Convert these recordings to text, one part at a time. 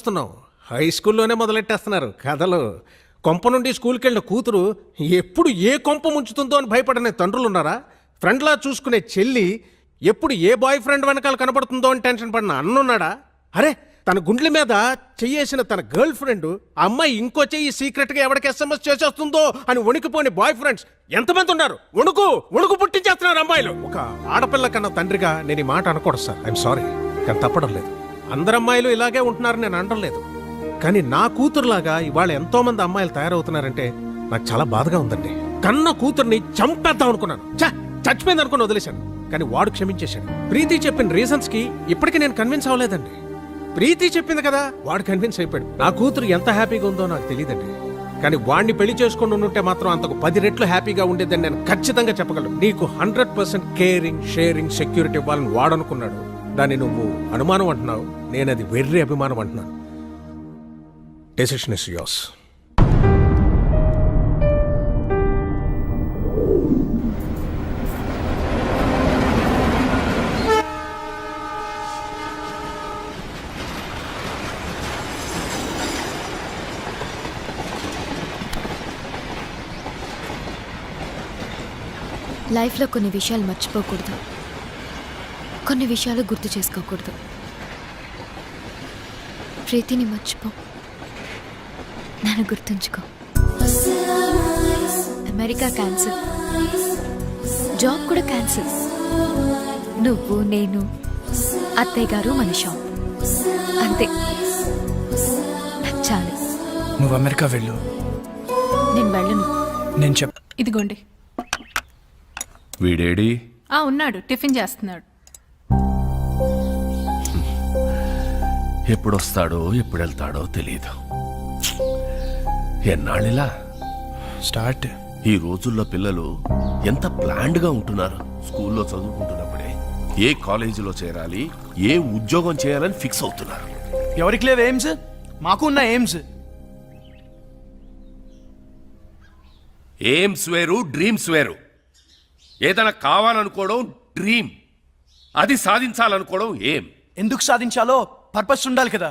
చూస్తున్నాం. హై స్కూల్లోనే మొదలెట్టేస్తున్నారు కథలు. కొంప నుండి స్కూల్కి వెళ్ళిన కూతురు ఎప్పుడు ఏ కొంప ముంచుతుందో అని భయపడనే తండ్రులు ఉన్నారా? ఫ్రెండ్లా చూసుకునే చెల్లి ఎప్పుడు ఏ బాయ్ ఫ్రెండ్ వెనకాల కనబడుతుందో అని టెన్షన్ పడిన అన్నున్నాడా? అరే, తన గుండెల మీద చెయ్యేసిన తన గర్ల్ ఫ్రెండ్ ఆ అమ్మాయి ఇంకో చెయ్యి సీక్రెట్గా ఎవరికి SMS చేసేస్తుందో అని వణికిపోని బాయ్ ఫ్రెండ్స్ ఎంతమంది ఉన్నారు? వణుకు పుట్టించేస్తున్నారు అమ్మాయిలు. ఒక ఆడపిల్ల కన్నా తండ్రిగా నేను ఈ మాట అనకూడదు సార్. ఐఎమ్ సారీ, కానీ తప్పడం లేదు. అందరు అమ్మాయిలు ఇలాగే ఉంటున్నారని నేను అనడం లేదు. కానీ నా కూతురులాగా ఇవాళ ఎంతో మంది అమ్మాయిలు తయారవుతున్నారంటే నాకు చాలా బాధగా ఉందండి. కన్న కూతుర్ని చంపేద్దాం అనుకున్నాను, చచ్చిపోయింది అనుకుని వదిలేశాను. కానీ వాడు క్షమించేశాడు. ప్రీతి చెప్పిన రీజన్స్ కి ఇప్పటికీ నేను కన్విన్స్ అవ్వలేదండి. ప్రీతి చెప్పింది కదా, వాడు కన్విన్స్ అయిపోయాడు. నా కూతురు ఎంత హ్యాపీగా ఉందో నాకు తెలియదండి. కానీ వాడిని పెళ్లి చేసుకుని ఉంటే మాత్రం అంతకు 10 రెట్లు హ్యాపీగా ఉండేదని నేను ఖచ్చితంగా చెప్పగలను. నీకు 100% కేరింగ్, షేరింగ్, సెక్యూరిటీ ఇవ్వాలని వాడనుకున్నాడు. దాన్ని నువ్వు అనుమానం అంటున్నావు, నేను అది వెర్రి అభిమానం అంటున్నాను. Decision is yours. లైఫ్లో కొన్ని విషయాలు మర్చిపోకూడదు, కొన్ని విషయాలు గుర్తు చేసుకోకూడదు. ప్రీతిని మర్చిపో, నన్ను గుర్తుంచుకో. అమెరికా క్యాన్సిల్, జాబ్ కూడా క్యాన్సిల్. నువ్వు, నేను, అత్తయ్య గారు, మన షాప్, అంతే. నాకు చాలు. నువ్వు అమెరికా వెళ్ళు. నేను వెళ్ళను. నేను చెప్. ఇదిగోండి. వీడేడి? ఉన్నాడు, టిఫిన్ చేస్తున్నాడు. ఎప్పుడొస్తాడో ఎప్పుడు వెళ్తాడో తెలియదు. ఎన్నాళ్ళిలా? స్టార్ట్. ఈ రోజుల్లో పిల్లలు ఎంత ప్లాన్డ్గా ఉంటున్నారు. స్కూల్లో చదువుకుంటున్నప్పుడే ఏ కాలేజీలో చేరాలి, ఏ ఉద్యోగం చేయాలని ఫిక్స్ అవుతున్నారు. ఎవరికి లేవు ఎయిమ్స్? మాకు ఉన్న ఎయిమ్స్. ఎయిమ్స్ వేరు, డ్రీమ్స్ వేరు. ఏదైనా కావాలనుకోవడం డ్రీమ్, అది సాధించాలనుకోవడం ఏం. ఎందుకు సాధించాలో పర్పస్ ఉండాలి కదా.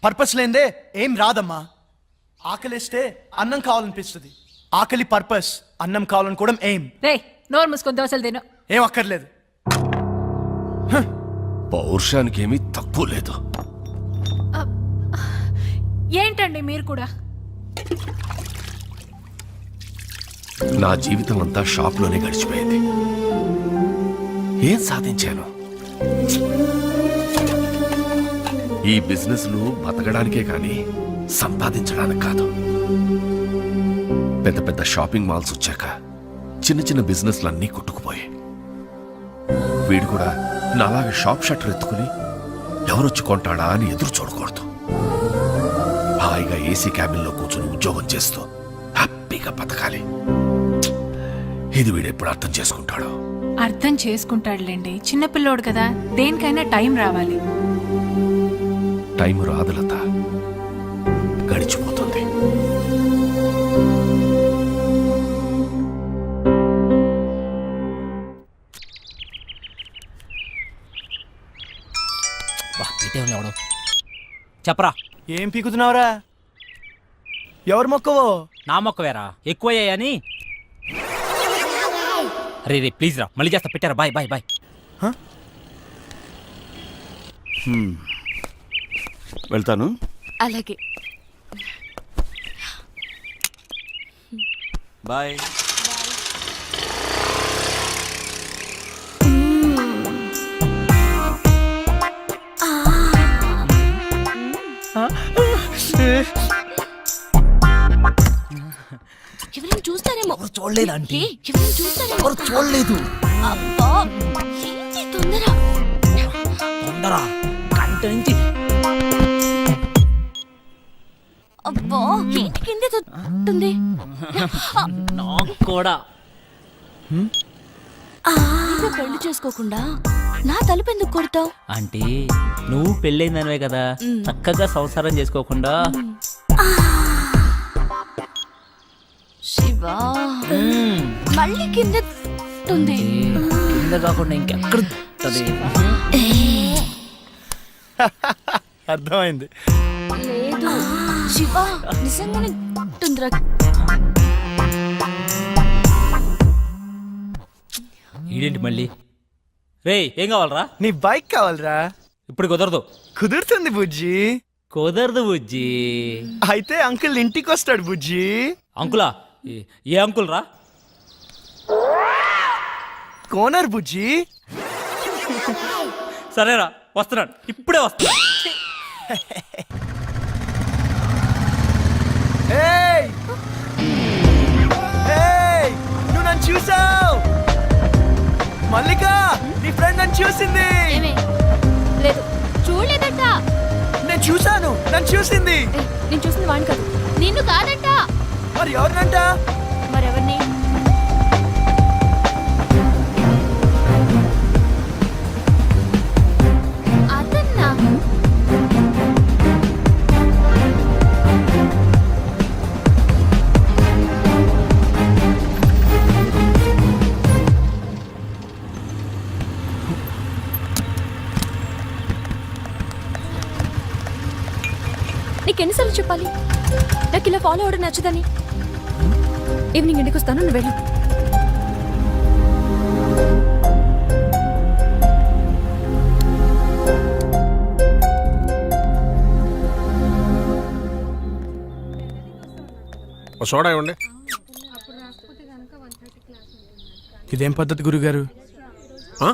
పర్పస్ లేదే ఏం రాదమ్మా. ఆకలిస్తే అన్నం కావాలనిపిస్తుంది. ఆకలి పర్పస్, అన్నం కావాలనుకోవడం ఎయిమ్. రే, నోరు మూసుకొని దోశలు తిను. ఏం అక్కర్లేదు. పౌరుషానికి ఏమీ తక్కువ లేదు. ఏంటండి మీరు కూడా? నా జీవితం అంతా షాప్లోనే గడిచిపోయింది. ఏం సాధించాను? ఈ బిజినెస్లు బతకడానికే కానీ సంపాదించడానికి కాదు. పెద్ద పెద్ద షాపింగ్ మాల్స్ వచ్చాక చిన్న చిన్న బిజినెస్లన్నీ కొట్టుకుపోయాయి. వీడు కూడా నాలాగే షాప్ షట్టర్ ఎత్తుకుని ఎవరొచ్చి కొంటాడా అని ఎదురు చూడకూడదు. హాయిగా ఏసీ క్యాబిన్లో కూర్చుని ఉద్యోగం చేస్తూ హ్యాపీగా బతకాలి. ఇది వీడు ఎప్పుడు అర్థం చేసుకుంటాడో? అర్థం చేసుకుంటాడులేండి, చిన్నపిల్లోడు కదా. దేనికైనా టైం రావాలి. టైం రాదు లత, గడిచిపోతుంది. చెప్పరా, ఏం పీకుతున్నావురా? ఎవరు మొక్కవో? నా మొక్కవేరా, ఎక్కువయ్యాయని. రే రే, ప్లీజ్ రా, మళ్ళీ చేస్తా. పెట్టారా? Bye bye bye. వెళ్తాను. అలాగే. బాయ్. ఎవరైనా చూస్తారేమో. చూడలేదు ఆంటీ. ఎవరైనా చూస్తారేమో. చూడలేదు. అబ్బా, ఏంటి తొందర? తొందర గంట నుంచి. అబ్బా, ఏంటి కింద తొంటుంది? నాకు కూడా. పెళ్లి చేసుకోకుండా నా తలుపు ఎందుకు కొడతావు? అంటే నువ్వు పెళ్ళైందనివే కదా, చక్కగా సంసారం చేసుకోకుండా. శివా, మళ్ళీ కింద ఉంది. కింద కాకుండా ఇంకెక్కడ? అర్థమైంది. లేదు శివ నిజంగానే ఉంటుందిరా. ఈడేంటి మళ్ళీ? రే ఏం కావాలరా? నీ బైక్ కావాలరా? ఇప్పుడు కుదరదు. కుదురుతుంది బుజ్జి. కుదరదు బుజ్జి. అయితే అంకుల్ ఇంటికి వస్తాడు బుజ్జి. అంకులా? ఏ అంకుల్ రా? కోనర్ బుజ్జి. సరేరా వస్తున్నాడు, ఇప్పుడే వస్తున్నాడు. ఏయ్! ఏయ్! నువ్వు నన్ను చూసావు. మల్లిక నీ ఫ్రెండ్ నన్ను చూసింది. లేదు చూడలేదంట. నేను చూసాను, నన్ను చూసింది. నేను చూసింది వాడిని కాదు, నిన్ను కాదంట. మరి ఎవరినంట? మరెవరిని? అదన్నా. నీకెన్నిసార్లు చెప్పాలి నాకు ఇలా ఫాలో అవడం నచ్చదని? ఈవినింగ్ ఇంటికి వస్తాను, నువ్వు వెళ్ళు. ఓ సోడా ఇవ్వండి. ఇదేం పద్ధతి గురుగారు? ఆ?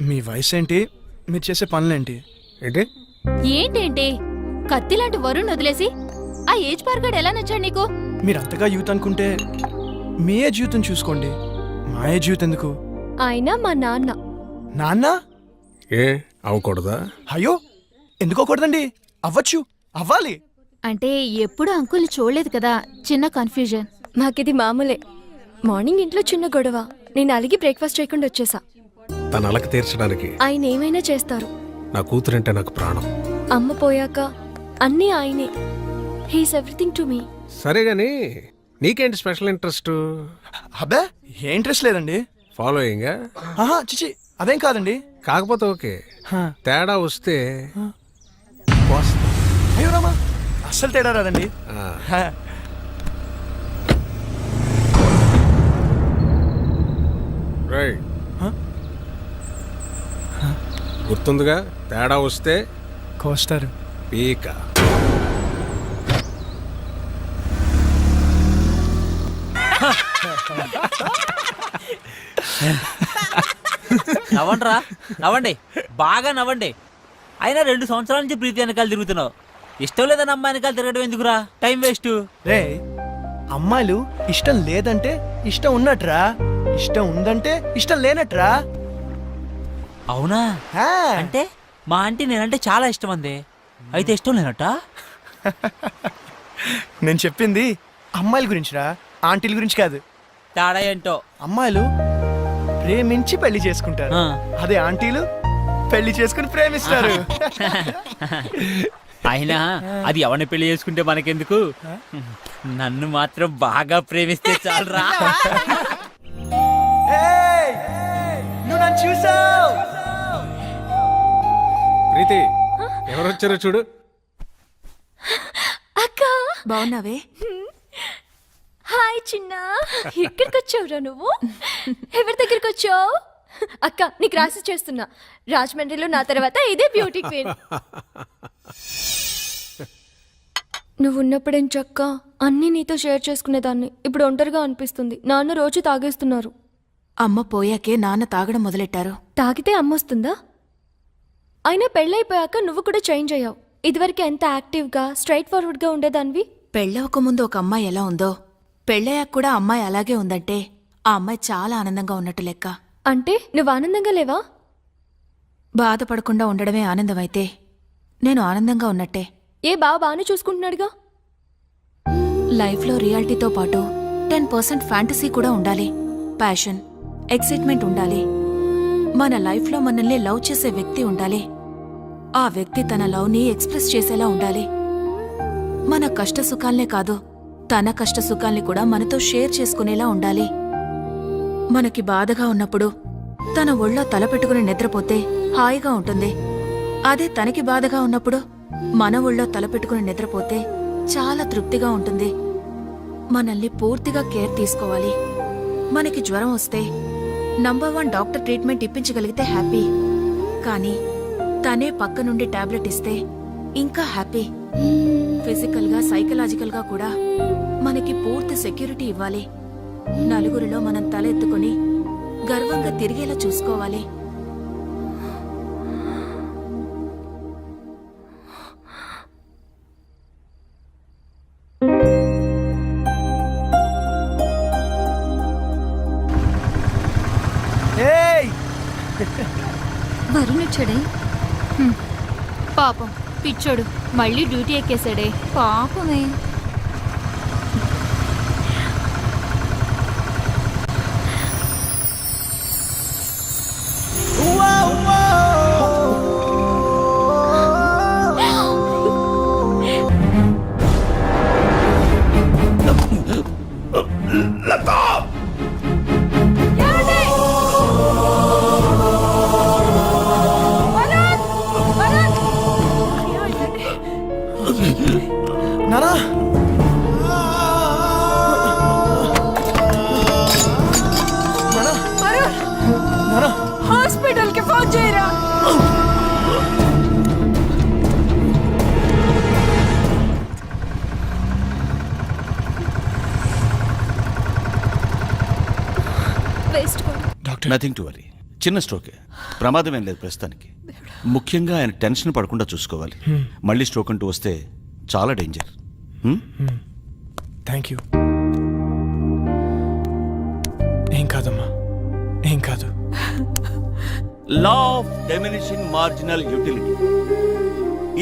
మీ వయసు ఏంటి, మీరు చేసే పనులేంటి? ఏంటి? ఏంటేంటి కత్తి లాంటి వరుణ్ వదిలేసి ఆ ఏజ్ పార్గాడు ఎలా నచ్చాడు నీకు? మీరు అంతగా యూత్ అనుకుంటే మీ ఏ జీవితం చూసుకోండి, మా ఏ జీవితం ఎందుకు? ఆయన మా నాన్న. నాన్న? ఏ అవ్వకూడదా? అయ్యో ఎందుకోకూడదండి, అవ్వచ్చు, అవ్వాలి. అంటే ఎప్పుడు అంకుల్ని చూడలేదు కదా, చిన్న కన్ఫ్యూజన్. మాకిది మామూలే. మార్నింగ్ ఇంట్లో చిన్న గొడవ, నేను అలిగి బ్రేక్ఫాస్ట్ చేయకుండా వచ్చేసా. తన అలక తీర్చడానికి ఆయన ఏమైనా చేస్తారు. నా కూతురంటే నాకు ప్రాణం. అమ్మ పోయాక అన్నీ ఆయనే. He's everything to me. సరే గాని నీకేంటి స్పెషల్ ఇంట్రెస్ట్? అబ్బే ఏ ఇంట్రెస్ట్ లేదండి. ఫాలోయింగ్? ఆహా చిచి అదేం కాదండి. కాకపోతే ఓకే, హా. తేడా వస్తే పోస్తా. అయ్యో రామా, అస్సలు తేడా రాదండి. ఆ. హా. రైట్. హ? గుర్తుందిగా, తేడా వస్తే కోస్తారు. పీక. నవ్వండిరా, నవ్వండి, బాగా నవ్వండి. అయినా 2 సంవత్సరాల నుంచి ప్రీతి వెనకాల తిరుగుతున్నావు. ఇష్టం లేదని అమ్మాయి వెనకాల తిరగడం ఎందుకురా? Time waste. రే అమ్మాయిలు ఇష్టం లేదంటే ఇష్టం ఉన్నట్రా, ఇష్టం ఉందంటే ఇష్టం లేనట్రా. అవునా? హా. అంటే మా ఆంటీ నేనంటే చాలా ఇష్టం అంది, అయితే ఇష్టం లేనట్ట? నేను చెప్పింది అమ్మాయిల గురించిరా, ఆంటీల గురించి కాదు. తేడా ఏంటో. అమ్మాయిలు ప్రేమించి పెళ్లి చేసుకుంటారు, ఆ. అదే ఆంటీలు పెళ్లి చేసుకుని ప్రేమిస్తారు. అయినా అది ఎవరిని పెళ్లి చేసుకుంటే మనకెందుకు? నన్ను మాత్రం బాగా ప్రేమిస్తే చాలరా. ఏయ్! నువ్వు నన్ను చూసావు. ప్రీతి ఎవరొచ్చారో చూడు. అక్క బాగున్నావే? హాయ్ చిన్న. ఎక్కడికి వచ్చావురా నువ్వు? ఎవరి దగ్గరికి వచ్చావు? అక్క నీకు రాసి చేస్తున్నా, రాజమండ్రిలో నా తర్వాత ఇదే బ్యూటీ క్వీన్. నువ్వు ఉన్నప్పుడేం చక్క అన్నీ నీతో షేర్ చేసుకునేదాన్ని. ఇప్పుడు ఒంటరిగా అనిపిస్తుంది. నాన్న రోజు తాగేస్తున్నారు. అమ్మ పోయాకే నాన్న తాగడం మొదలెట్టారు. తాగితే అమ్మొస్తుందా? అయినా పెళ్ళైపోయాక నువ్వు కూడా చేంజ్ అయ్యావు. ఇదివరకు ఎంత యాక్టివ్గా స్ట్రైట్ ఫార్వర్డ్గా ఉండేదానివి. పెళ్ళవకముందు ఒక అమ్మాయి ఎలా ఉందో పెళ్ళయ్యాక కూడా అమ్మాయి అలాగే ఉందంటే ఆ అమ్మాయి చాలా ఆనందంగా ఉన్నట్టు లెక్క. అంటే నువ్వు ఆనందంగా లేవా? బాధపడకుండా ఉండడమే ఆనందమైతే నేను ఆనందంగా ఉన్నట్టే. ఏ బాగానే చూసుకుంటున్నాడుగా. లైఫ్లో రియాలిటీతో పాటు 10% ఫ్యాంటసీ కూడా ఉండాలి. ప్యాషన్, ఎక్సైట్మెంట్ ఉండాలి. మన లైఫ్లో మనల్ని లవ్ చేసే వ్యక్తి ఉండాలి. ఆ వ్యక్తి తన లవ్ని ఎక్స్ప్రెస్ చేసేలా ఉండాలి. మన కష్ట సుఖాల్నే కాదు, తన కష్ట సుఖాల్ని కూడా మనతో షేర్ చేసుకునేలా ఉండాలి. మనకి బాధగా ఉన్నప్పుడు తన ఒళ్ళో తల పెట్టుకుని నిద్రపోతే హాయిగా ఉంటుంది. అదే తనకి బాధగా ఉన్నప్పుడు మన ఒళ్ళో తలపెట్టుకుని నిద్రపోతే చాలా తృప్తిగా ఉంటుంది. మనల్ని పూర్తిగా కేర్ తీసుకోవాలి. మనకి జ్వరం వస్తే నంబర్ 1 డాక్టర్ ట్రీట్మెంట్ ఇప్పించగలిగితే హ్యాపీ. కానీ తనే పక్క నుండి టాబ్లెట్ ఇస్తే ఇంకా హ్యాపీ. ఫిజికల్ గా సైకలాజికల్ గా కూడా మనకి పూర్తి సెక్యూరిటీ ఇవ్వాలి. నలుగురిలో మనం తల ఎత్తుకుని గర్వంగా తిరిగేలా చూసుకోవాలి. ఏయ్ వరుణ్ వచ్చాడే పాపం పిచ్చోడు మళ్ళీ డ్యూటీ ఎక్కేశాడే పాపమే. నానా నానా హాస్పిటల్ కి ఫోన్ చేయరా. Waste doctor nothing to worry, చిన్న స్ట్రోకే, ప్రమాదం ఏం లేదు ప్రస్తుతానికి. ముఖ్యంగా ఆయన టెన్షన్ పడకుండా చూసుకోవాలి. మళ్ళీ స్ట్రోక్ అంటూ వస్తే చాలా డేంజర్. Thank you. ఏం కాదమ్మా, ఏం కాదు. Law of diminishing marginal utility,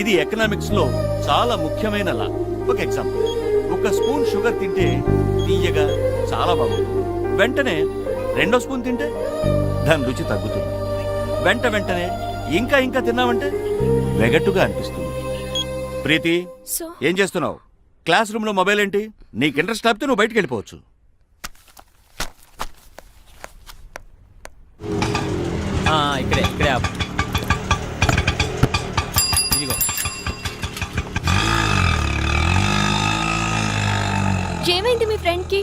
ఇది ఎకనామిక్స్ లో చాలా ముఖ్యమైన లా. ఒక ఎగ్జాంపుల్, ఒక స్పూన్ షుగర్ తింటే తీయగా చాలా బాగుంటుంది. వెంటనే 2వ స్పూన్ తింటే దాని రుచి తగ్గుతుంది. వెంటనే ఇంకా ఇంకా తిన్నామంటే వెగట్టుగా అనిపిస్తుంది. ప్రీతి, సో ఏం చేస్తున్నావు? క్లాస్ రూమ్ లో మొబైల్ ఏంటి? నీకు ఇంట్రెస్ట్ లేకపోతే నువ్వు బయటికి వెళ్ళిపోవచ్చు. ఇక్కడే ఇక్కడే ఆపు. ఇదిగో ఏమైంది మీ ఫ్రెండ్ కి?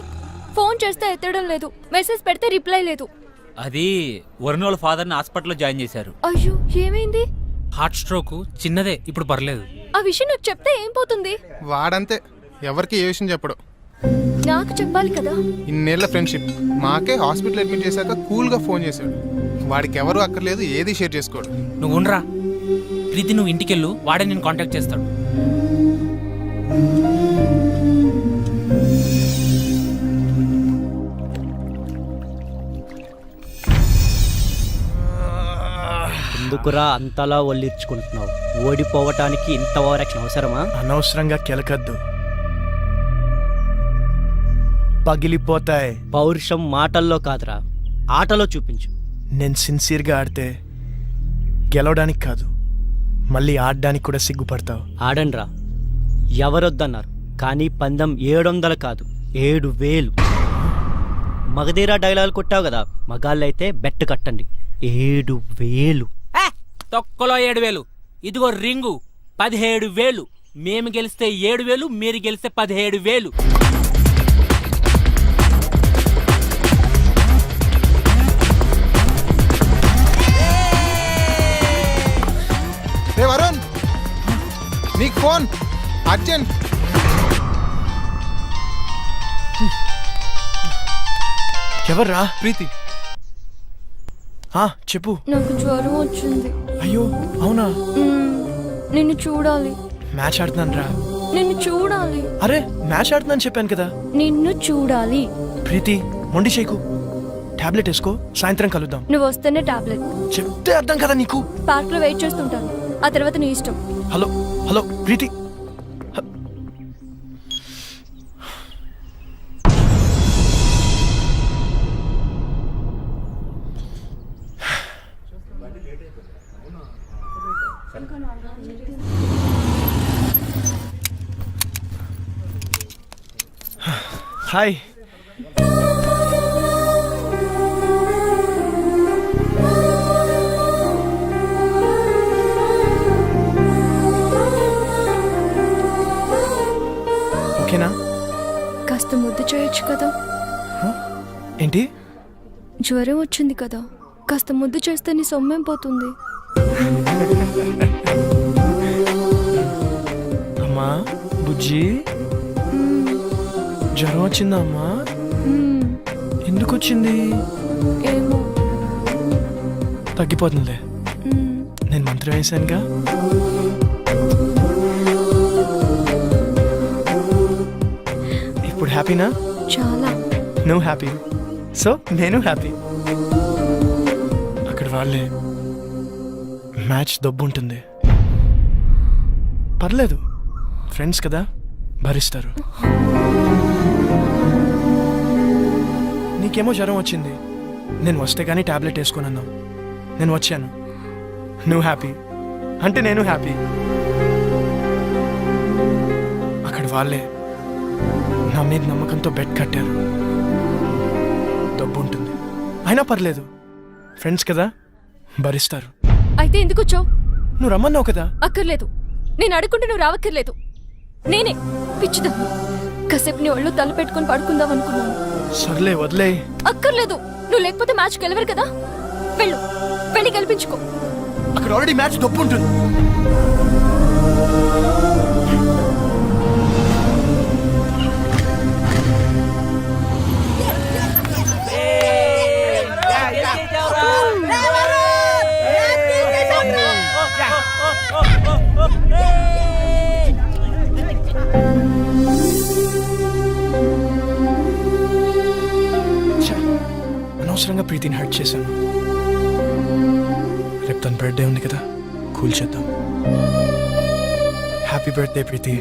ఫోన్ చేస్తే ఎత్తడం లేదు, మెసేజ్ పెడితే రిప్లై లేదు. అది వరుణ్ వాళ్ళ ఫాదర్ని హాస్పిటల్లో జాయిన్ చేశారు. అయ్యో ఏమైంది? హార్ట్ స్ట్రోక్ చిన్నదే, ఇప్పుడు పర్లేదు. ఆ విషయం నాకు చెప్తే ఏం పోతుంది? వాడంతే, ఎవరికి ఏ విషయం చెప్పడు. నాకు చెప్పాలి కదా. ఇన్నేళ్ల ఫ్రెండ్షిప్, మాకే హాస్పిటల్ అడ్మిట్ చేశాక కూల్గా ఫోన్ చేశాడు. వాడికి ఎవరు అక్కర్లేదు, ఏది షేర్ చేసుకోడు. నువ్వు ఉండరా ప్రీతి, నువ్వు ఇంటికెళ్ళు, వాడే నేను కాంటాక్ట్ చేస్తాడు. ఎందుకురా అంతలా ఒళ్ళిర్చుకుంటున్నావు? ఓడిపోవటానికి ఇంత ఓవరాక్షన్ అవసరమా? అనవసరంగా కెలకద్దు, పగిలిపోతాయి. పౌరుషం మాటల్లో కాదురా, ఆటలో చూపించు. నేను సిన్సియర్గా ఆడితే గెలవడానికి కాదు, మళ్ళీ ఆడడానికి కూడా సిగ్గుపడతావు. ఆడండ్రా, ఎవరొద్దన్నారు? కానీ పందెం 700 కాదు, 7000. మగధీరా డైలాగ్ కొట్టావు కదా, మగాళ్ళైతే బెట్ కట్టండి. 7000. తొక్కలో 7000. ఇదిగో రింగు 17000. మేము గెలిస్తే 7000, మీరు గెలిస్తే 17000. రే వరుణ్, నీకు ఫోన్ అర్జెంట్. ఎవర్రా? ప్రీతి, చెప్పు. నాకు జ్వరం వచ్చింది. అయ్యో అవునా? నిన్ను చూడాలి. మ్యాచ్ ఆడుతున్నాను రా. నిన్ను చూడాలి. అరే మ్యాచ్ ఆడుతున్నాను చెప్పాను కదా. నిన్ను చూడాలి. ప్రీతి మొండి చేయకు, టాబ్లెట్ వేసుకో, సాయంత్రం కలుద్దాం. నువ్వు వస్తేనే టాబ్లెట్. చెప్తే అర్థం కదా నీకు. పార్క్ లో వెయిట్ చేస్తుంటాను, ఆ తర్వాత నీ ఇష్టం. హలో హలో ప్రీతి. హాయ్. ఓకేనా? కాస్త ముద్దు చేయొచ్చు కదా. ఏంటి? జ్వరం వచ్చింది కదా, కాస్త ముద్దు చేస్తే నీ సొమ్మేం పోతుంది. అమ్మా బుజ్జి, జ్వరం వచ్చిందా అమ్మా? ఎందుకు వచ్చింది? ఏమో. తగ్గిపోతుందిలే, నేను మంత్రం వేసానుగా. ఇప్పుడు హ్యాపీనా? చాలా. నువ్వు హ్యాపీ, సో నేను హ్యాపీ. అక్కడ వాళ్ళే మ్యాచ్ దబ్బు ఉంటుంది, పర్లేదు, ఫ్రెండ్స్ కదా, భరిస్తారు. నీకేమో జ్వరం వచ్చింది, నేను వస్తే కానీ టాబ్లెట్ వేసుకొని అన్నావు, నేను వచ్చాను, నువ్వు హ్యాపీ అంటే నేను హ్యాపీ. అక్కడ వాళ్ళే నా మీద నమ్మకంతో బెడ్ కట్టారు, డబ్బు ఉంటుంది, అయినా పర్లేదు, ఫ్రెండ్స్ కదా, భరిస్తారు. అయితే ఎందుకు వచ్చావు? నువ్వు రమ్మన్నావు కదా. అక్కర్లేదు, నేను అడుగుంటే నువ్వు రావక్కర్లేదు. నేనే పిచ్చిదా కాసేపు నీ ఒళ్ళు తల పెట్టుకుని పడుకుందాం అనుకున్నాను. సర్లే వదిలే. అక్కర్లేదు, నువ్వు లేకపోతే మ్యాచ్ గెలవరు కదా. వెళ్ళు, వెళ్ళి గెలిపించుకో. అక్కడ ఆల్రెడీ మ్యాచ్ డబ్బు ఉంటుంది. అనవసరంగా ప్రీతిని హర్ట్ చేశాను. రేపు తన బర్త్డే ఉంది కదా, కూల్ చేద్దాం. హ్యాపీ బర్త్డే ప్రీతి.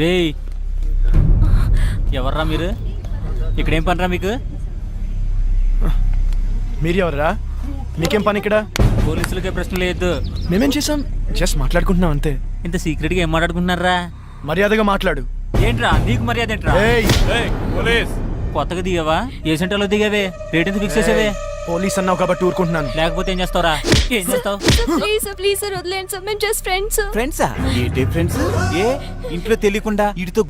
రేయ్, ఎవర్రా మీరు? ఇక్కడేం పనిరా మీకు? మీరు ఎవరా? మీకేం పని ఇక్కడ? పోలీసులకే ప్రశ్న లేదు. మేమేం చేసాం? జస్ట్ మాట్లాడుకుంటున్నాం అంతే. ఇంత సీక్రెట్ గా ఏం మాట్లాడుకుంటున్నారా? మర్యాదగా మాట్లాడు. ఏంట్రా నీకు మర్యాద ఏంట్రా? కొత్తగా దిగావా? ఏ సెంటర్లో దిగావే? రేట్ ఎంత ఫిక్స్ చేసావే? పోలీస్ అన్నావు కాబట్టి ఊరుకుంటున్నాను. లేకపోతే ఏం చేస్తావురా? ఏం చేస్తావు? ప్లీజ్ ప్లీజ్ సార్, వదిలేండి సార్, మేము జస్ట్ ఫ్రెండ్స్. ఫ్రెండ్సా? ఏంటి ఫ్రెండ్స్? ఏ ఇంట్లో తెలియకుండా వీడితో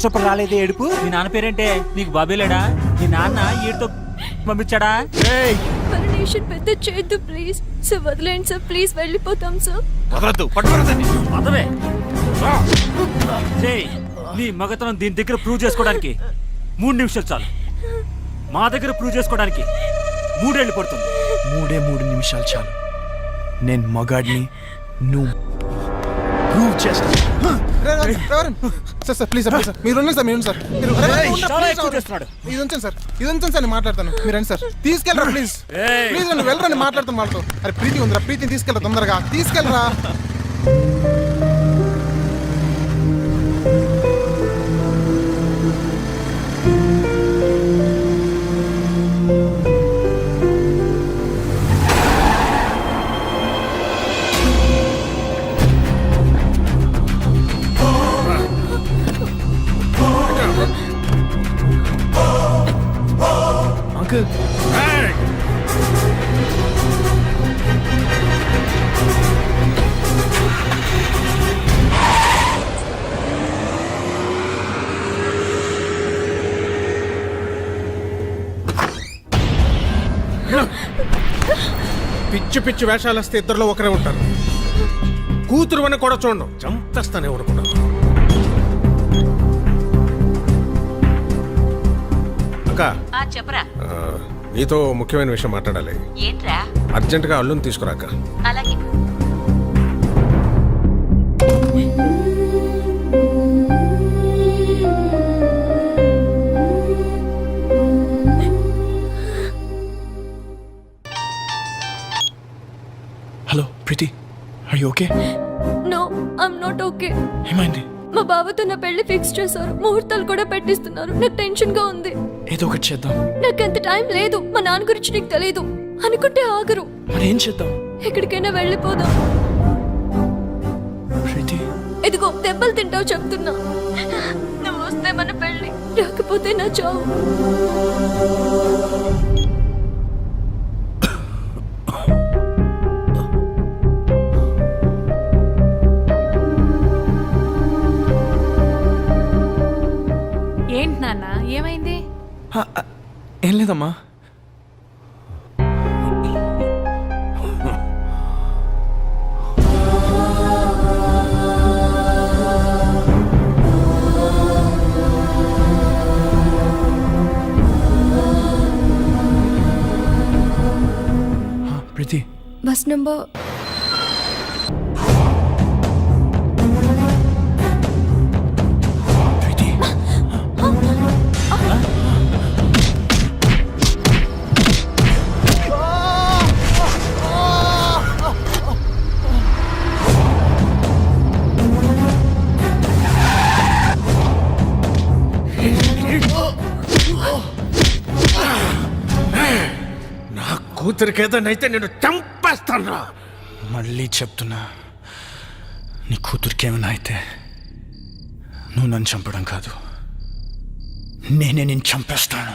చొప్ప రాలేదే ఏడుపు? మీ నాన్న పేరేంటే? నీకు బాబే లేడా? మీ నాన్న వీడితో పంపించాడా? పర్మిషన్ పెద్ద చేయొద్దు ప్లీజ్ సార్, వదిలేండి సార్, ప్లీజ్ వెళ్ళిపోతాం సార్. వదలద్దు, పట్టుకోరదండి. అదవే నీ మగతనం దీని దగ్గర ప్రూవ్ చేసుకోవడానికి 3 నిమిషాలు చాలు. మా దగ్గర ప్రూవ్ చేసుకోవడానికి 3 ఏళ్ళు పడుతుంది. 3 నిమిషాలు చాలు. నేను మగాడిని, నువ్వు ప్రూవ్ చేస్తాను. సార్ సార్ ప్లీజ్ సార్, మీరు ఉండండి సార్, మీరు సార్, చాలా ఎక్కువ చేస్తున్నాడు. ఇది ఉంచండి సార్, ఇది ఉంచండి సార్, నేను మాట్లాడతాను. మీరు రండి సార్, తీసుకెళ్ళరా ప్లీజ్, ప్లీజ్ రండి, వెళ్ళరండి, మాట్లాడతాను వాళ్ళతో. అరే ప్రీతి ఉందిరా, ప్రీతిని తీసుకెళ్ళరా, తొందరగా తీసుకెళ్ళరా. అంకుల్ పిచ్చి పిచ్చి వేషాలు వస్తే ఇద్దరులో ఒకరే ఉంటారు. కూతురు అని కూడా చూడడం చంపేస్తానే అనుకున్నాను. అక్క చెప్పరా నీతో ముఖ్యమైన విషయం మాట్లాడాలి. ఏంట్రా? అర్జెంటుగా అల్లుని తీసుకురాక. అలాగే. Hello Preethi, are you okay? No, I'm not okay. ఏమైంది? మా బావతో నా పెళ్లి ఫిక్స్ చేశారు, ముహూర్తాలు కూడా పెట్టిస్తున్నారు. నాకు టెన్షన్ గా ఉంది. ఏదో ఒకటి చేద్దాం. నాకు అంత టైం లేదు. మా నాన్న గురించి నీకు తెలియదు. అనుకుంటే ఆగరు. మరి ఏం చేద్దాం? ఎక్కడికైనా వెళ్ళిపోదాం. ప్రీతి, ఇదిగో దెబ్బలు తింటావు చెప్తున్నా. నువ్వు వస్తే మన పెళ్లి, రాకపోతే నా చావు. ఏంటి నాన్న, ఏమైంది? ఏం లేదమ్మా. ప్రీతి, బస్ నంబర్ ప్రీతి, నా కూతురికి ఏదైతే నేను చంపేస్తాను. మళ్ళీ చెప్తున్నా, నీ కూతురికి ఏమైనా అయితే నువ్వు నన్ను చంపడం కాదు, నేనే నేను చంపేస్తాను.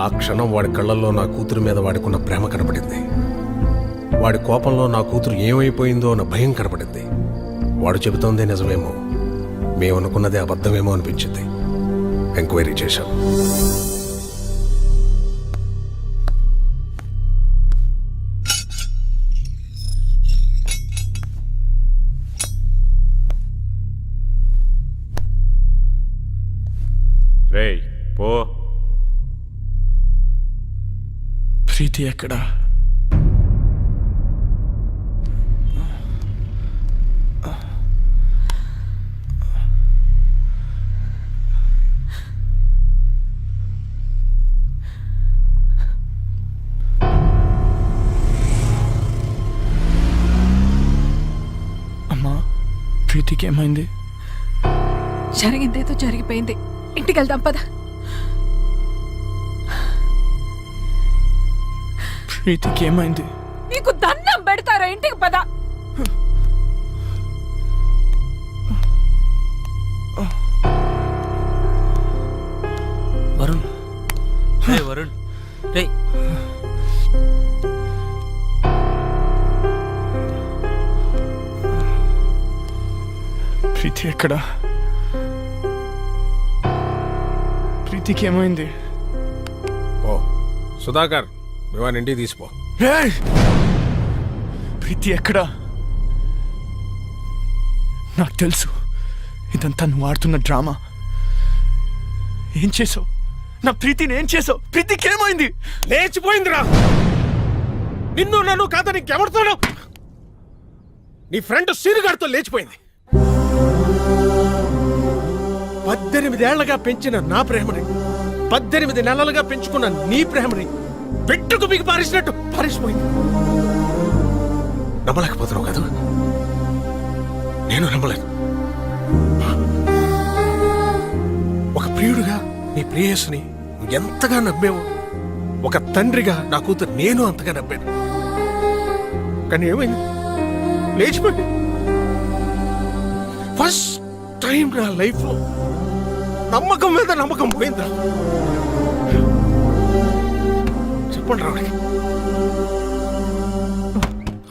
ఆ క్షణం వాడి కళ్ళల్లో నా కూతురు మీద వాడికున్న ప్రేమ కనపడింది. వాడి కోపంలో నా కూతురు ఏమైపోయిందో అన్న భయం కనపడింది. వాడు చెబుతోందే నిజమేమో, మేమనుకున్నదే అబద్ధమేమో అనిపించింది. ఎంక్వైరీ చేశాం. రేయ్ పో. ప్రీతి ఎక్కడా? అమ్మా, ప్రీతికి ఏమైంది? జరిగిందేదో జరిగిపోయింది. ఇంటికి వెళ్దాం పద. ప్రీతికి ఏమైంది? నీకు దండం పెడతారా? ఇంటికి పద. వరుణ్, రే వరుణ్, రే ప్రీతి ఎక్కడా? ప్రీతికి ఏమైంది? ఓ సుధాకర్, మేమా ఇంటికి తీసిపో. ఏయ్! ప్రీతి ఎక్కడా? నాకు తెలుసు ఇదంతా నువ్వు ఆడుతున్న డ్రామా. ఏం చేసావు? నా ప్రీతిని ఏం చేసావు? ప్రీతికి ఏమైంది? లేచిపోయిందిరా. నిన్ను నన్ను కాదని ఇంకెవరితోనో నీ ఫ్రెండ్ సీనుగాడితో లేచిపోయింది. 18 ఏళ్లగా పెంచిన నా ప్రేమని, 18 నెలలుగా పెంచుకున్న నీ ప్రేమని పెట్టుకు మీకు పారేసినట్టు పారేసిపోయింది. నమ్మలేకపోతున్నావు కదా? నేను నమ్మలేను. ఒక ప్రియుడుగా నీ ప్రేయస్ని ఎంతగా నమ్మేవో, ఒక తండ్రిగా నా కూతురు నేను అంతగా నమ్మాను. కానీ ఏమైంది? లేచిపోయింది. ఫస్ట్ టైం నా లైఫ్లో నమ్మకం మీద నమ్మకం పోయిందిరా. చెప్పండి రావుడికి.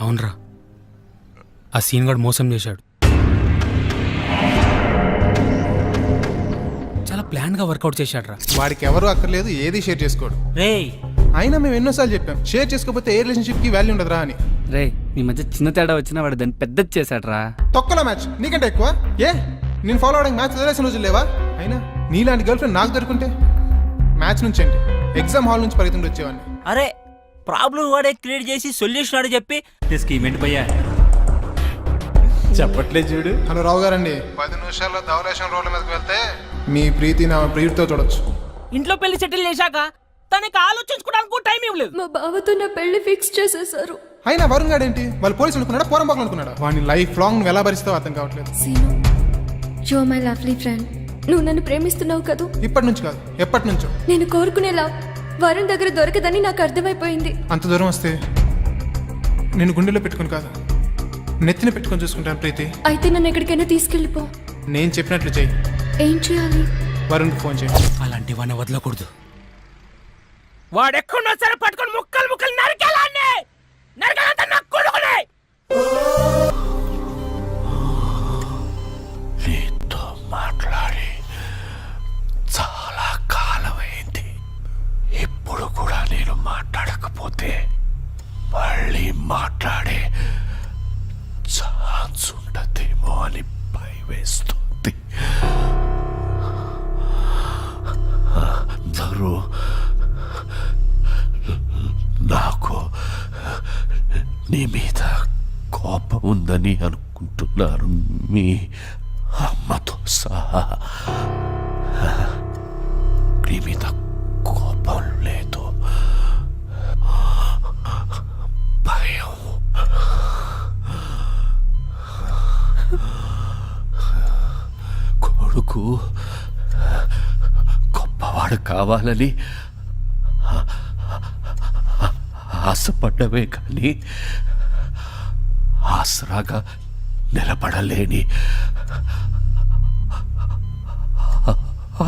అవునరా, ఆ సీన్ గడు మోసం చేశాడు. చాలా ప్లాన్ గా వర్కౌట్ చేశాడు రా. వాడికి ఎవరు అక్కర్లేదు, ఏది షేర్ చేసుకోడు. రేయ్ అయినా మేము ఎన్నోసార్లు చెప్పాం, షేర్ చేసుకోకపోతే ఏ రిలేషన్షిప్ కి వాల్యూ ఉండదురా అని. రే మీ మధ్య చిన్న తేడా వచ్చినా వాడు దాన్ని పెద్దది చేశాడు రా. తొక్కల మ్యాచ్ నీకంటే ఎక్కువ. ఏ నేను ఫాలో అవడానికి మ్యాచ్ వదిలేసిన రోజులు లేవా? అయినా నీలాంటి గర్ల్ ఫ్రెండ్ నాకు దొరుకుంటే మ్యాచ్ నుంచి ఏంటి, ఎగ్జామ్ హాల్ నుంచి పరిగెత్తుండి వచ్చేవాడిని. అరే ప్రాబ్లం వాడే క్రియేట్ చేసి సొల్యూషన్ ఆడే చెప్పి స్కీమ్ ఏంటి భయ్యా? చెప్పట్లే చూడు. హలో రావు గారండి, 10 నిమిషాల్లో ధవలేశం రోడ్ల మీదకి వెళ్తే మీ ప్రీతి నా ప్రియుడితో చూడొచ్చు. ఇంట్లో పెళ్లి సెటిల్ చేశాక తనకి ఆలోచించుకోవడానికి టైం ఇవ్వలేదు. మా బావతో నా పెళ్లి ఫిక్స్ చేసేసారు. అయినా వరుణ్ గారు ఏంటి, వాళ్ళు పోలీసులు అనుకున్నాడా పోరంబాకులు అనుకున్నాడా? వాడిని లైఫ్ లాంగ్ నువ్వు ఎలా భరిస్తావో అర్థం కావట్లేదు. Seenu, you are my lovely friend. నువ్వు నన్ను ప్రేమిస్తున్నావు కదూ? ఇప్పటి నుంచి కాదు, ఎప్పటి నుంచో. నేను కోరుకునే లవ్ వరుణ్ దగ్గర దొరకదని నాకు అర్థమైపోయింది. అంత దూరం వస్తే నేను గుండెలో పెట్టుకుని కాదు, నెత్తిన పెట్టుకొని చూసుకుంటాను ప్రీతి. అయితే నన్ను ఎక్కడికైనా తీసుకెళ్ళిపో. నేను చెప్పినట్లు చెయ్యి. ఏం చేయాలి? వరుణ్కి ఫోన్ చేయి. అలాంటి వాడిని వదలకూడదు. వాడెక్కడున్నా సరే పట్టుకొని ముక్కలు ముక్కలు నరికేలాన్ని నరకాలంతా నాకు కొడుకునే. నీతో మాట్లాడి చాలా కాలమైంది. ఇప్పుడు కూడా నేను మాట్లాడకపోతే మళ్ళీ మాట్లాడే ఛాన్స్ ఉండదేమో అని భయవేస్తుంది. అందరూ నాకు నీ మీద కోపం ఉందని అనుకుంటున్నారు, మీ అమ్మతో సహా. నీ మీద కోపం లేదు, భయం. కొడుకు గొప్పవాడు కావాలని ఆశపడ్డమే కానీ ఆసరాగా నిలబడలేని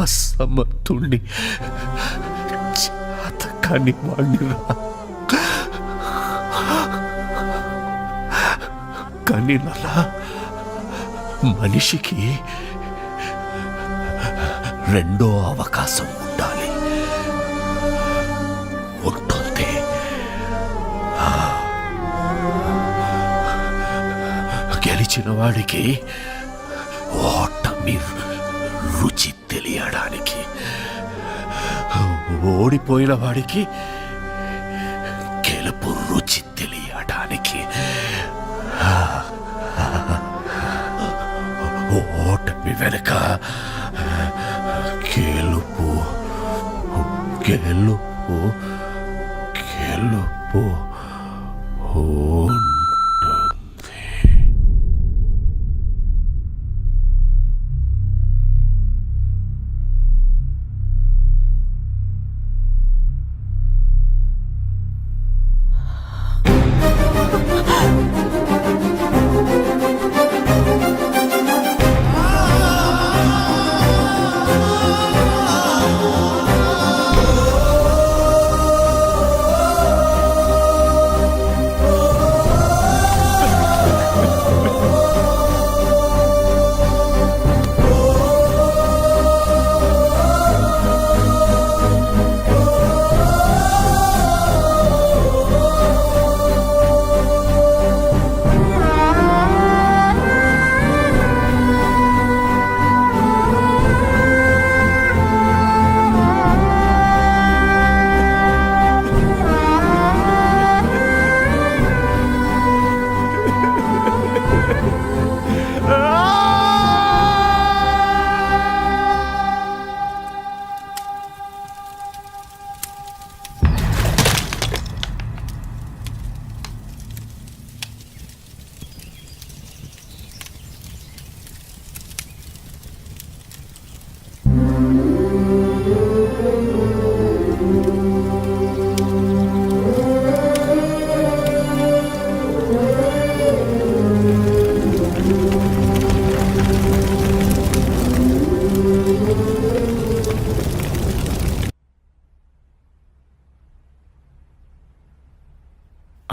అసమర్థుణ్ణి, చేతకాని వాణ్ణి రా. కానీ నలా మనిషికి రెండో అవకాశం ఉండాలి, ఉంటుంది. గెలిచిన వాడికి ఓటమి రుచి తెలియడానికి, ఓడిపోయిన వాడికి గెలుపు రుచి తెలియడానికి. ఓటమి వెనుక గెలుపు గెలుపు గెలుపు ఉంటుంది.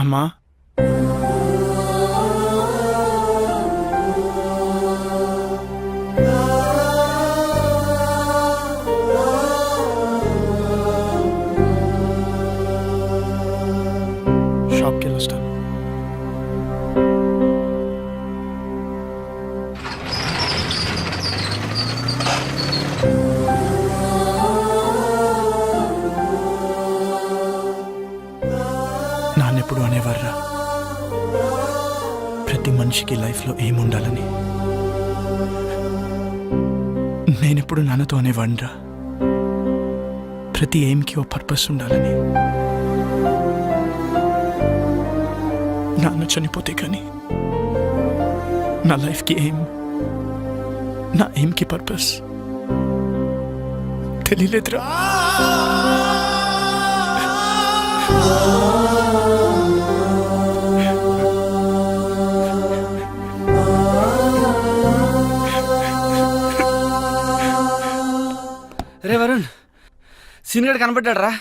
అమ్మా షాప్కి వెళ్ళొస్తాను. నాన్నెప్పుడు అనేవారురా ప్రతి మనిషికి లైఫ్లో ఏముండాలని. నేనెప్పుడు నాన్నతో అనేవాడిరా ప్రతి ఎయిమ్కి ఓ పర్పస్ ఉండాలని. నాన్న చనిపోతే కానీ నా లైఫ్కి ఎయిమ్, నా ఎయిమ్కి పర్పస్ తెలియలేదురా. రే వరుణ్, సీనియర్ కనబడ్డాడు రా.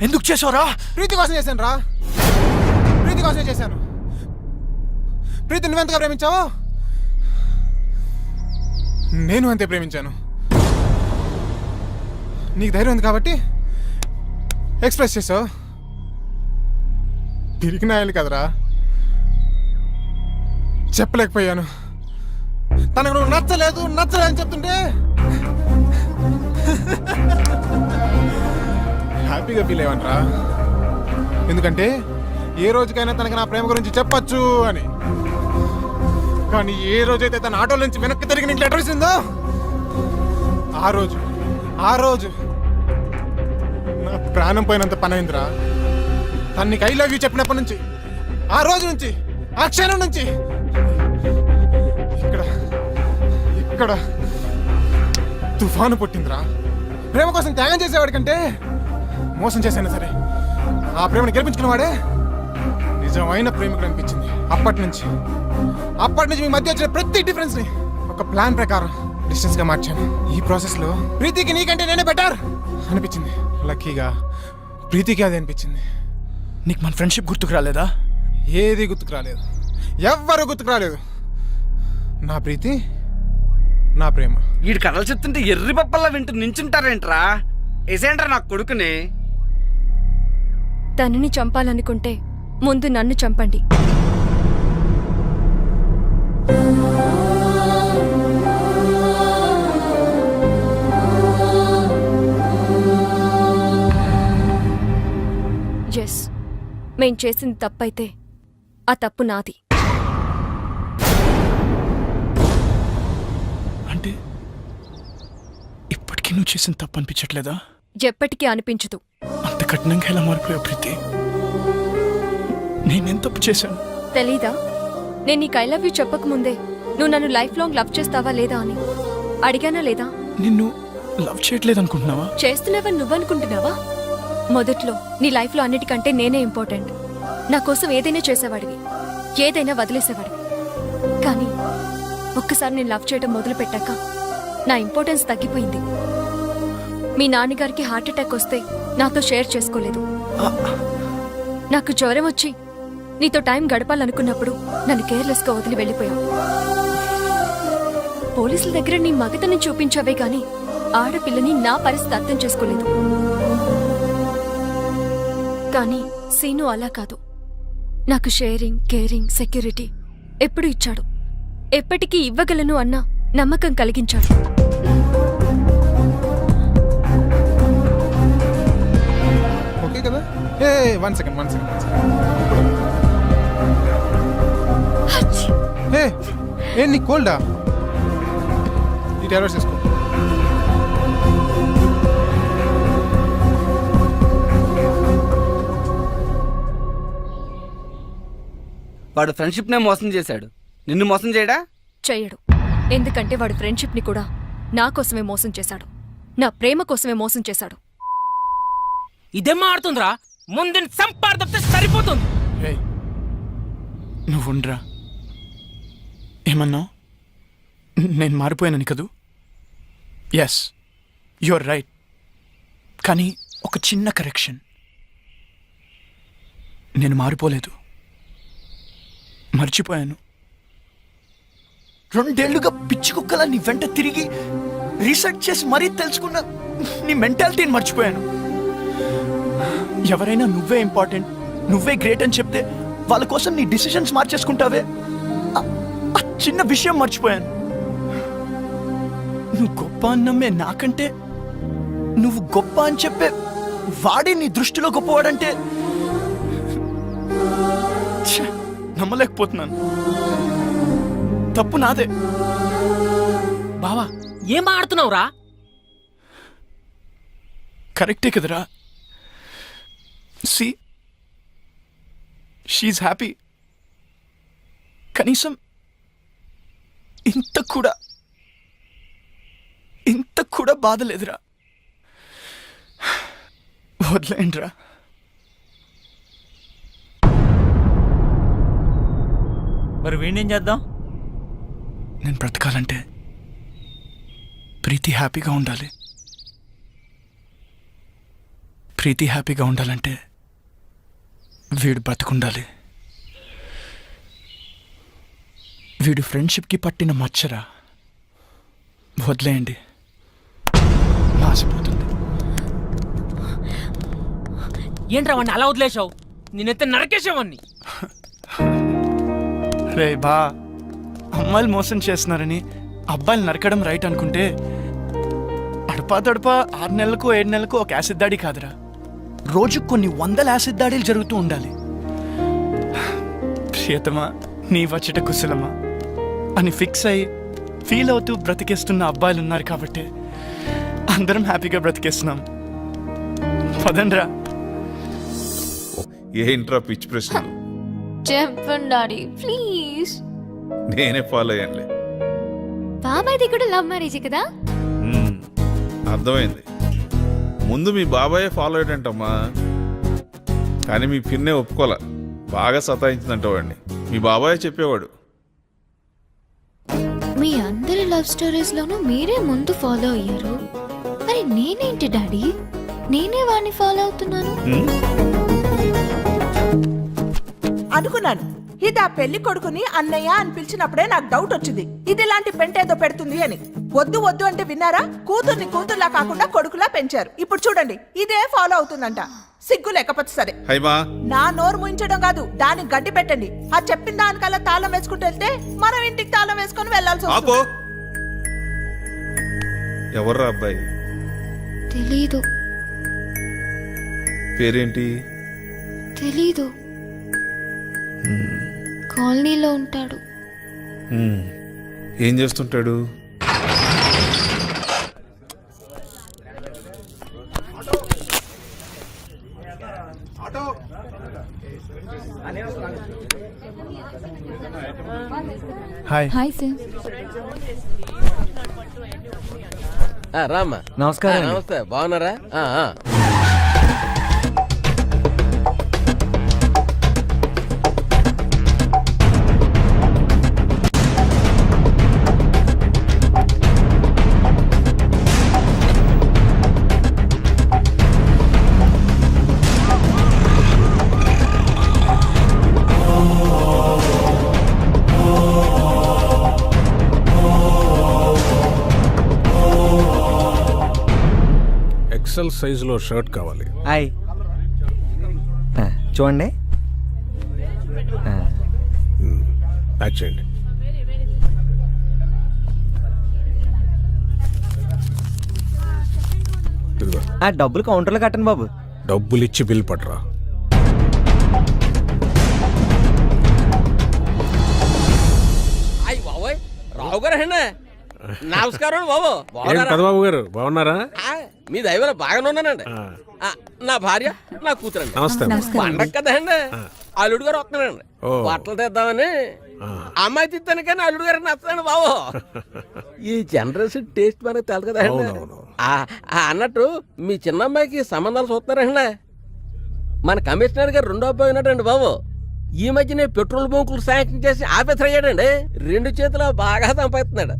ఎందుకు చేసావురా? ప్రీతి కోసం చేశాను రా, ప్రీతి కోసమే చేశాను. ప్రీతి నువ్వెంతగా ప్రేమించావు, నేను అంతే ప్రేమించాను. నీకు ధైర్యం ఉంది కాబట్టి ఎక్స్ప్రెస్ చేసావు. తిరిగి నాయాలి కదరా, చెప్పలేకపోయాను. తనకు నువ్వు నచ్చలేదు అని చెప్తుంటే హ్యాపీగా ఫీల్ అయ్యావనరా. ఎందుకంటే ఏ రోజుకైనా తనకి నా ప్రేమ గురించి చెప్పచ్చు అని. కానీ ఏ రోజైతే తన ఆటోల నుంచి వెనక్కి తిరిగి నీకు లెటర్ ఇస్తుందో ఆ రోజు నా ప్రాణం పోయినంత పని అయిందిరా. తను నీకు ఐ లవ్ యూ చెప్పినప్పటి నుంచి, ఆ రోజు నుంచి, ఆ క్షణం నుంచి ఇక్కడ తుఫాను పుట్టిందిరా. ప్రేమ కోసం త్యాగం చేసేవాడి కంటే మోసం చేసైనా సరే ఆ ప్రేమను గెలిపించుకున్నవాడే నిజమైన ప్రేమికుడు అనిపించింది. అప్పటి నుంచి మీ మధ్య వచ్చిన ప్రతి డిఫరెన్స్ ని ఒక ప్లాన్ ప్రకారం డిస్టెన్స్ గా మార్చాను. ఈ ప్రాసెస్ లో ప్రీతికి నీకంటే నేనే బెటర్ అనిపించింది. లక్కీగా ప్రీతికి అది అనిపించింది. నీకు మన ఫ్రెండ్షిప్ గుర్తుకు రాలేదా? ఏది గుర్తుకు రాలేదు, ఎవ్వరు గుర్తుకు రాలేదు. నా ప్రీతి, నా ప్రేమ. వీడి కథలు చెప్తుంటే ఎర్రి పప్పల్లా వింటూ నించుంటారేంట్రా? ఏసేంట్రా నా కొడుకుని. తనని చంపాలనుకుంటే ముందు నన్ను చంపండి. ఎస్, మేం చేసింది తప్పైతే ఆ తప్పు నాది. అంటే ఇప్పటికీ నువ్వు చేసిన తప్పు అనిపించట్లేదా? ఎప్పటికీ అనిపించదు. అంత కఠినంగా ఎలా మారిపోయావు ప్రీతి? నేనేం తప్పు చేశాను? తెలీదా? నేను నీకు ఐ లవ్ యూ చెప్పకముందే నువ్వు నన్ను లైఫ్ లాంగ్ లవ్ చేస్తావా లేదా అని అడిగానా లేదా? నిన్ను లవ్ చేయట్లేదు అనుకుంటున్నావా? చేస్తున్నావని నువ్వనుకుంటున్నావా? మొదట్లో నీ లైఫ్లో అన్నిటికంటే నేనే ఇంపార్టెంట్. నా కోసం ఏదైనా చేసేవాడివి, ఏదైనా వదిలేసేవాడివి. కానీ ఒక్కసారి నేను లవ్ చేయడం మొదలు పెట్టాక నా ఇంపార్టెన్స్ తగ్గిపోయింది. మీ నాన్నగారికి హార్ట్ అటాక్ వస్తే నాతో షేర్ చేసుకోలేదు. నాకు జ్వరం వచ్చి నీతో టైం గడపాలనుకున్నప్పుడు నన్ను కేర్లెస్గా వదిలి వెళ్ళిపోయావు. పోలీసుల దగ్గర నీ మగతని చూపించావే గాని ఆడపిల్లని నా పరిస్థితి అర్థం చేసుకోలేదు. కానీ సీను అలా కాదు. నాకు షేరింగ్, కేరింగ్, సెక్యూరిటీ ఎప్పుడు ఇచ్చాడు. ఎప్పటికీ ఇవ్వగలను అన్న నమ్మకం కలిగించాడు. ఓకే కదా? One second. ఏ నీ కోల్డా? ఈ టాబ్లెట్స్ తీసుకో. వాడు ఫ్రెండ్షిప్ నే మోసం చేశాడు, నిన్ను మోసం చేయడా? చెయ్యడు. ఎందుకంటే వాడు ఫ్రెండ్షిప్ ని కూడా నా కోసమే మోసం చేశాడు. నా ప్రేమ కోసమే మోసం చేశాడు. ఇదేం ఆడుతుందిరా? ముందు సంపాదిస్తే సరిపోతుంది. నువ్వు ఉండరా. ఏమన్నావు? నేను మారిపోయానని కదూ? Yes, your right. కానీ ఒక చిన్న కరెక్షన్. నేను మారిపోలేదు, మర్చిపోయాను. 2 ఏళ్లుగా పిచ్చి కుక్కలా నీ వెంట తిరిగి రీసెర్చ్ చేసి మరీ తెలుసుకున్న నీ మెంటాలిటీని మర్చిపోయాను. ఎవరైనా నువ్వే ఇంపార్టెంట్, నువ్వే గ్రేట్ అని చెప్తే వాళ్ళ కోసం నీ డిసిషన్స్ మార్చేసుకుంటావే, ఆ చిన్న విషయం మర్చిపోయాను. నువ్వు గొప్ప అన్నమ్మే నాకంటే నువ్వు గొప్ప అని చెప్పే వాడే నీ దృష్టిలో గొప్పవాడంటే ఛే, నమ్మలేకపోతున్నాను. తప్పు నాదే. బావా ఏం ఆడుతున్నావురా? కరెక్టే కదరా. See, she's happy. కనీసం ఇంత కూడా బాధ లేదురా. వదిలేండిరా. మరి వీణేం చేద్దాం? నేను బ్రతకాలంటే ప్రీతి హ్యాపీగా ఉండాలి. ప్రీతి హ్యాపీగా ఉండాలంటే వీడు బ్రతుకుండాలి. వీడు ఫ్రెండ్షిప్కి పట్టిన మచ్చరా. వదిలేయండి, మాసిపోతుంది. ఏంట్రా వాడిని అలా వదిలేశావు? నేనైతే నరకేశావని. రే బా, అమ్మాయిలు మోసం చేస్తున్నారని అబ్బాయిలు నరకడం రైట్ అనుకుంటే అడపా తడపా 6 నెలలకు 7 నెలలకు ఒక యాసిడ్ దాడి కాదురా, రోజు కొన్ని 100 యాసిడ్ దాడులు జరుగుతూ ఉండాలి. ప్రియతమా నీ వచ్చట కుశలమా అని ఫిక్స్ అయ్యి ఫీల్ అవుతూ బ్రతికేస్తున్న అబ్బాయిలు ఉన్నారు కాబట్టి అందరం హ్యాపీగా బ్రతికేస్తున్నాం. పదండ్రా. ఏంట్రా పిచ్చి ప్రశ్న? చెప్పండి డాడీ ప్లీజ్. నేనే ఫాలో అయ్యానులే. బాబాయ్ది కూడా లవ్ మ్యారేజ్ కదా? అర్థమైంది. ముందు మీ బాబాయే ఫాలో అయ్యాడంటమ్మా, కానీ మీ పిన్నే ఒప్పుకోలే. బాగా సతాయించిందంట వాడిని. మీ బాబాయే చెప్పేవాడు. మీ అందరి లవ్ స్టోరీస్ లోనూ మీరే ముందు ఫాలో అయ్యారు. మరి నేనేంటి డాడీ? నేనే వాడిని ఫాలో అవుతున్నాను. అనుకున్నాను ఇది ఆ పెళ్లి కొడుకుని అన్నయ్య అని పిలిచినప్పుడే నాకు డౌట్ వచ్చింది, ఇది ఇలాంటి పెంటేదో పెడుతుంది అని. వద్దు వద్దు అంటే విన్నారా? కూతుర్ని కూతుర్లా కాకుండా కొడుకులా పెంచారు. ఇప్పుడు చూడండి ఇదే ఫాలో అవుతుందంట. సిగ్గు లేకపోతే సరే. నా నోరు ముయించడం కాదు, దానికి గడ్డి పెట్టండి. ఆ చెప్పిన దానికల్లా తాళం వేసుకుంటూ వెళ్తే మనం ఇంటికి తాళం వేసుకొని వెళ్లాల్సి వస్తుంది. ఎవర్రా అబ్బాయి? తెలీదు. పేరేంటి? తెలీదు. కాలనీలో ఉంటాడు. ఏం చేస్తుంటాడు? హాయ్. Hi sir. రామ్మా. నమస్కారం అండి. నమస్తే, బాగున్నారా? ఎక్సెల్ సైజులో షర్ట్ కావాలి. హాయ్ చూడండి. ప్యాక్ చేయండి. ఇదిగో, డబ్బులు కౌంటర్లో కట్టండి బాబు. డబ్బులు ఇచ్చి బిల్ పట్టరా. అయ్యి బాబోయ్, రావు గారు అండి. నమస్కారం బాబు. ఏం పెదబాబు గారు బాగున్నారా? మీ దైవలో బాగానే ఉన్నానండి. నా భార్య, నా కూతురండి. నమస్తే. పండగ కదండి, అల్లుడు గారు వస్తున్నాడండి. ఓ. బట్టలు తెద్దామని అమ్మాయి తిత్తాను కానీ అల్లుడు గారికి నచ్చదండి బాబు. ఈ జనరేషన్ టేస్ట్ మనకు తెలదు కదండి. అవునవును. అన్నట్టు మీ చిన్న అమ్మాయికి సంబంధాలు చూస్తున్నారండి. మన కమిషనర్ గారు రెండో అబ్బాయి ఉన్నాడండి బాబు. ఈ మధ్యనే పెట్రోల్ బంకులు శాంక్షన్ చేసి ఆఫీసర్ అయ్యాడండి. 2 చేతులు బాగా సంపాదిస్తున్నాడు.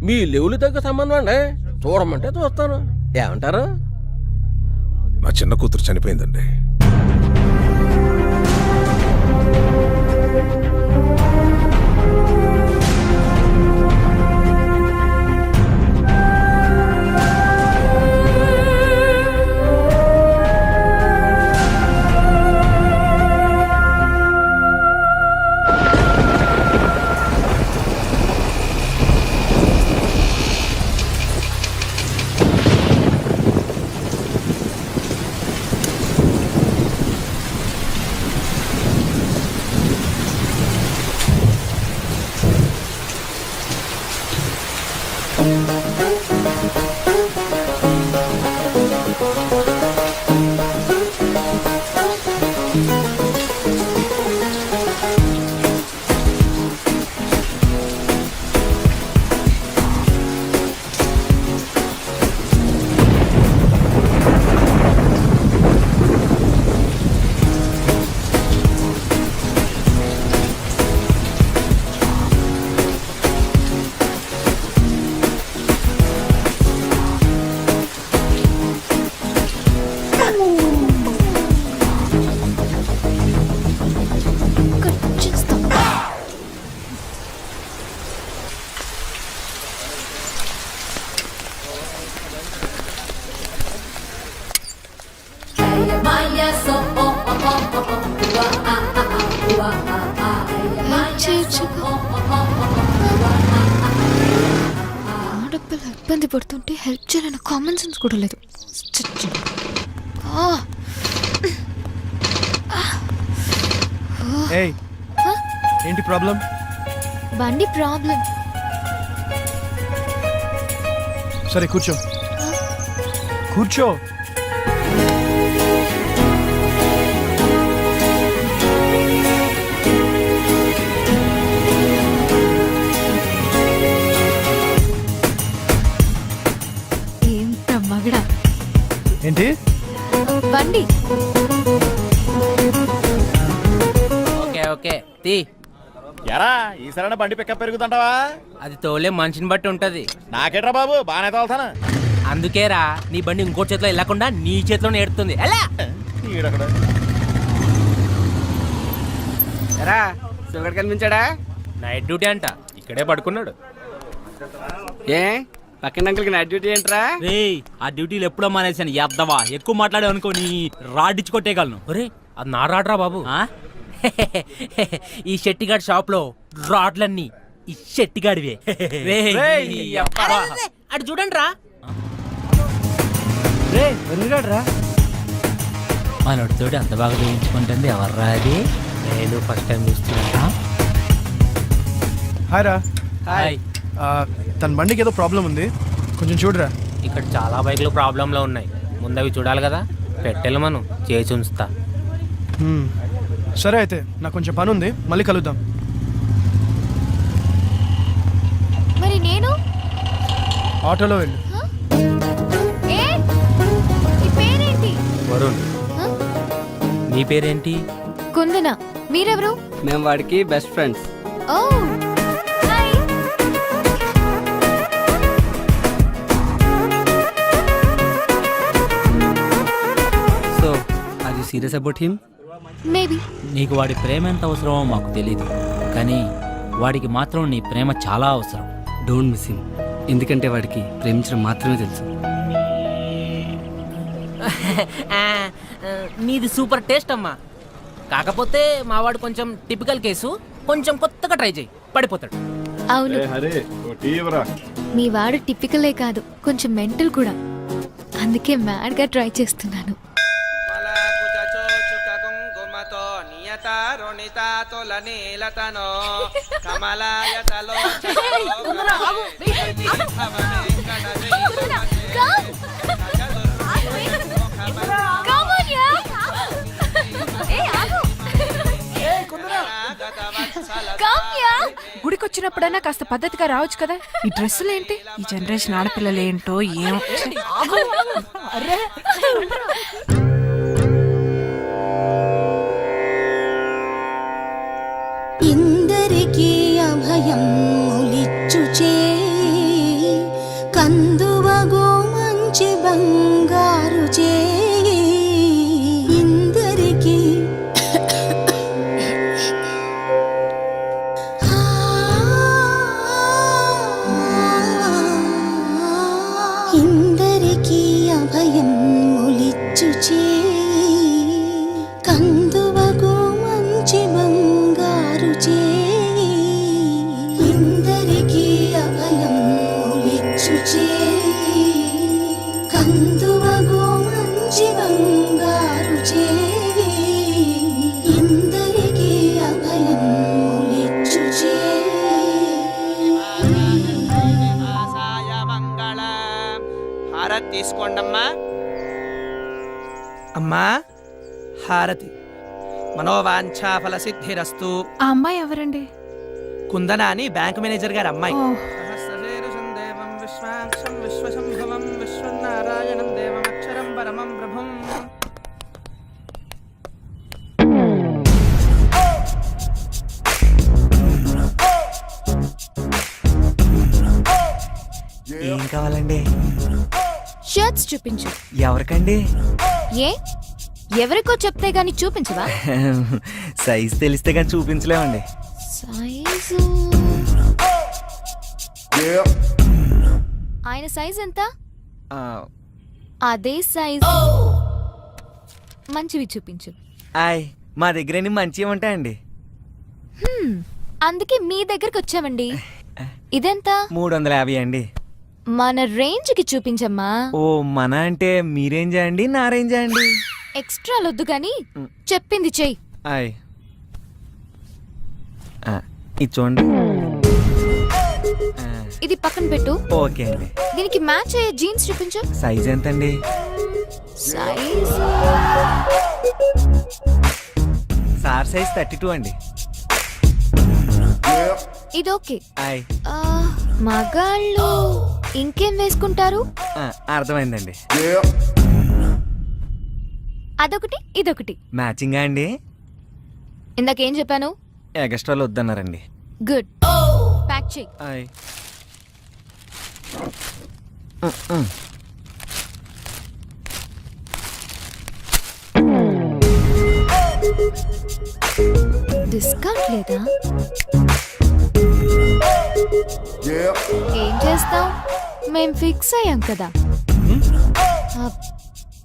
మీ లెవెల్ తగ్గ సంబంధం అండి. చూడమంటే చూస్తాను, ఏమంటారు? నా చిన్న కూతురు చనిపోయిందండి. ఆడపిల్ల ఇబ్బంది పడుతుంటే హెల్ప్ చేయాలని కామన్ సెన్స్ కూడా లేదు. ఏయ్, ఏంటి ప్రాబ్లం? బండి ప్రాబ్లం. సరే కూర్చో. కూర్చో. ఎంత మగడా. ఏంటి? బండి. ఓకే ఓకే తీ. ఎరా ఈసారైనా బండి పికప్ పెరుగుతుంటావా? అది తోలే మనిషిని బట్టి ఉంటది. నాకేట్రా బాబు, బాగానే తోలుతాను. అందుకేరా నీ బండి ఇంకో చేతిలో వెళ్ళకుండా నీ చేతిలోనే ఏడుతుంది. ఎలా ఎరా సుగర్ కనిపించాడా? నైట్ డ్యూటీ అంట, ఇక్కడే పడుకున్నాడు. ఏ పక్కన అంకుల్కి నైట్ డ్యూటీ ఏంట్రా? రే ఆ డ్యూటీలు ఎప్పుడో మానేశాను. ఎద్దవా ఎక్కువ మాట్లాడే అనుకో నీ రాడ్డిచ్చి కొట్టేయగలను. ఒరే అది నా రాడ్రా బాబు. ఆ? ఈ షెట్టిగాడి షాప్ లో రాడ్లన్నీ ఈ షెట్టిగాడివే. అటు చూడండి రా. రా మనోడితోటి అంత బాగా చూపించుకుంటుంది ఎవర్రా అది? నేను ఫస్ట్ టైం చూస్తున్నా. హాయ్ రా. హాయ్. తన బండికి ఏదో ప్రాబ్లం ఉంది, కొంచెం చూడరా. ఇక్కడ చాలా బైక్లు ప్రాబ్లంలో ఉన్నాయి, ముందవి చూడాలి కదా. పెట్టెలు మనం చేసి ఉంచుతా. సరే అయితే నాకు కొంచెం పని ఉంది, మళ్ళీ కలుద్దాం. మరి నేను ఆటోలో వెళ్ళు. ఏ నీ పేరేంటి? వరుణ్. నీ పేరేంటి? కుందన. మీరెవరు? మేము వాడికి best friends. Oh hi. So are you serious about him? Maybe. నీకు వాడి ప్రేమ ఎంత అవసరమో మాకు తెలియదు, కానీ వాడికి మాత్రం నీ ప్రేమ చాలా అవసరం. డోంట్ మిస్ హిమ్, ఎందుకంటే వాడికి ప్రేమించడం మాత్రమే తెలుసు. నీది సూపర్ టేస్ట్ అమ్మా. కాకపోతే మావాడు కొంచెం టిపికల్ కేసు, కొంచెం కొత్తగా ట్రై చేయి, పడిపోతాడు. అవును, మీ వాడు టిపికలే కాదు, కొంచెం మెంటల్ కూడా. అందుకే మ్యాడ్ గా ట్రై చేస్తున్నాను. గుడికొచ్చినప్పుడైనా కాస్త పద్ధతిగా రావచ్చు కదా. ఈ డ్రెస్సులేంటి? ఈ జనరేషన్ ఆడపిల్లలేంటో ఏం. ఇందరికీ అభయం ములిచ్చుచే కందువగో మంచి బంగారు చే ఇందరికీ ఇందరికీ అభయం ములిచ్చుచే కందువగో మంచి బంగారు చే ఇందరికీ అభయం ములిచ్చుచే కందువగో మంచి బంగారు చే ఇందరికీ అభయం ములిచ్చుచే. హారతి తీసుకోండమ్మా. అమ్మా హారతి. మనోవాంఛా ఫల సిద్ధిరస్తు. ఆ అమ్మాయి ఎవరండి? కుందన అని బ్యాంక్ మేనేజర్ గారి అమ్మాయి. ఓ, విశ్వనారాయణం దేవమక్షరం పరమం ప్రభుం. ఏం కావాలండి? షర్ట్స్ చూపించు. ఎవరికండి? ఏ ఎవరికో చెప్తే గాని చూపించవా? సైజ్ తెలిస్తే కానీ చూపించలేమండి. సైజు ఆయన సైజ్ ఎంత? అదే సైజ్ మంచివి చూపించు. ఆయ్ మా దగ్గర మంచివి ఉంటాయండి. అందుకే మీ దగ్గరికి వచ్చామండి. ఇదెంత? 350 అండి. మన రేంజ్ కి చూపించమ్మా. ఓ మన అంటే మీ రేంజా అండి, నా రేంజా అండి? ఎక్స్ట్రా లొద్దు గాని చెప్పింది చెయ్యి. ఆయ్ ఇది చూడండి. ఇది పక్కన పెట్టు. ఓకే అండి. దీనికి మ్యాచ్ అయ్యే జీన్స్ చూపించు. సైజ్ ఎంతండి? సైజ్ సార్ సైజ్ 32 అండి. ఇది ఓకే. ఆయ్ మగాళ్ళు ఇంకేం వేసుకుంటారు? అర్థమైందండి. అదొకటి ఇదొకటి మ్యాచింగా అండి? ఇందాకేం చెప్పాను? ఎక్స్ట్రాలు వద్దన్నారండి. గుడ్, ప్యాక్ చెయ్యి. ఆయ్ డిస్కౌంట్ లేదా? ఏం చేస్తాం, మేం ఫిక్స్ అయ్యాం కదా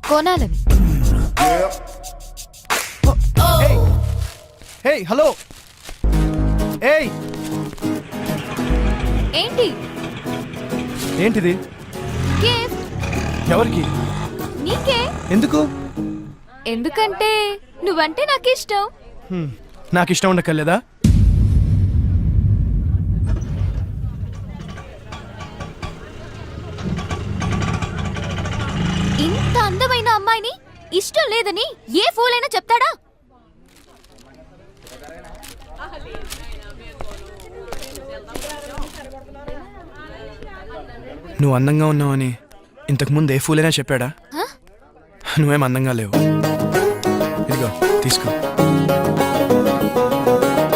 కొనాలని. Hey hello. ఏయ్ ఏంటి? ఏంటిది? గిఫ్ట్. ఎవరికి? నీకే. ఎందుకు? ఎందుకంటే నువ్వంటే నాకు ఇష్టం. నాకు ఇష్టం ఉండక్కర్లేదా? ఇంత అందమైన అమ్మాయిని ఇష్టం లేదని ఏ ఫూల్ అయినా చెప్తాడా? నువ్వు అందంగా ఉన్నావని ఇంతకుముందు ఏ ఫూలైనా చెప్పాడా? నువ్వేం అందంగా లేవు. ఇదిగో తీసుకో.